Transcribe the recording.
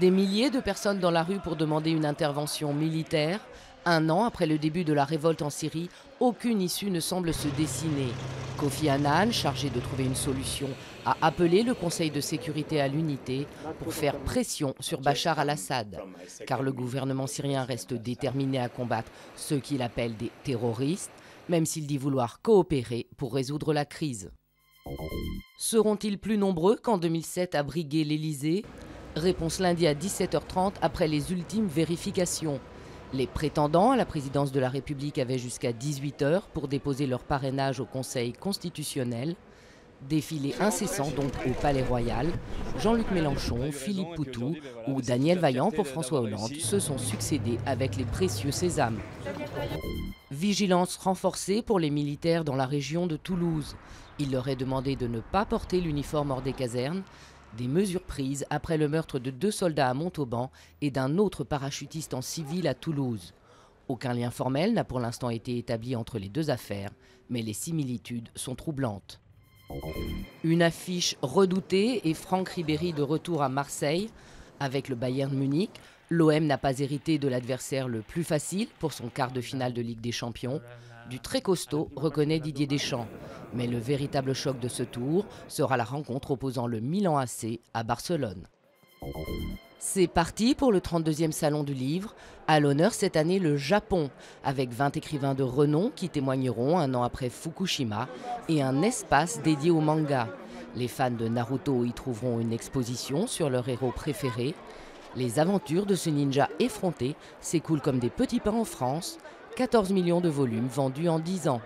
Des milliers de personnes dans la rue pour demander une intervention militaire. Un an après le début de la révolte en Syrie, aucune issue ne semble se dessiner. Kofi Annan, chargé de trouver une solution, a appelé le Conseil de sécurité à l'unité pour faire pression sur Bachar al-Assad. Car le gouvernement syrien reste déterminé à combattre ceux qu'il appelle des terroristes, même s'il dit vouloir coopérer pour résoudre la crise. Seront-ils plus nombreux qu'en 2007 à briguer l'Élysée? Réponse lundi à 17h30 après les ultimes vérifications. Les prétendants à la présidence de la République avaient jusqu'à 18h pour déposer leur parrainage au Conseil constitutionnel. Défilé incessant donc au Palais Royal. Jean-Luc Mélenchon, Philippe Poutou ou Daniel Vaillant pour François Hollande se sont succédés avec les précieux sésames. Vigilance renforcée pour les militaires dans la région de Toulouse. Il leur est demandé de ne pas porter l'uniforme hors des casernes. Des mesures prises après le meurtre de 2 soldats à Montauban et d'un autre parachutiste en civil à Toulouse. Aucun lien formel n'a pour l'instant été établi entre les deux affaires, mais les similitudes sont troublantes. Une affiche redoutée et Franck Ribéry de retour à Marseille. Avec le Bayern Munich, l'OM n'a pas hérité de l'adversaire le plus facile pour son quart de finale de Ligue des Champions. Du très costaud, reconnaît Didier Deschamps. Mais le véritable choc de ce tour sera la rencontre opposant le Milan AC à Barcelone. C'est parti pour le 32e Salon du Livre. À l'honneur cette année le Japon, avec 20 écrivains de renom qui témoigneront un an après Fukushima et un espace dédié au manga. Les fans de Naruto y trouveront une exposition sur leurs héros préférés. Les aventures de ce ninja effronté s'écoulent comme des petits pains en France. 14 millions de volumes vendus en 10 ans.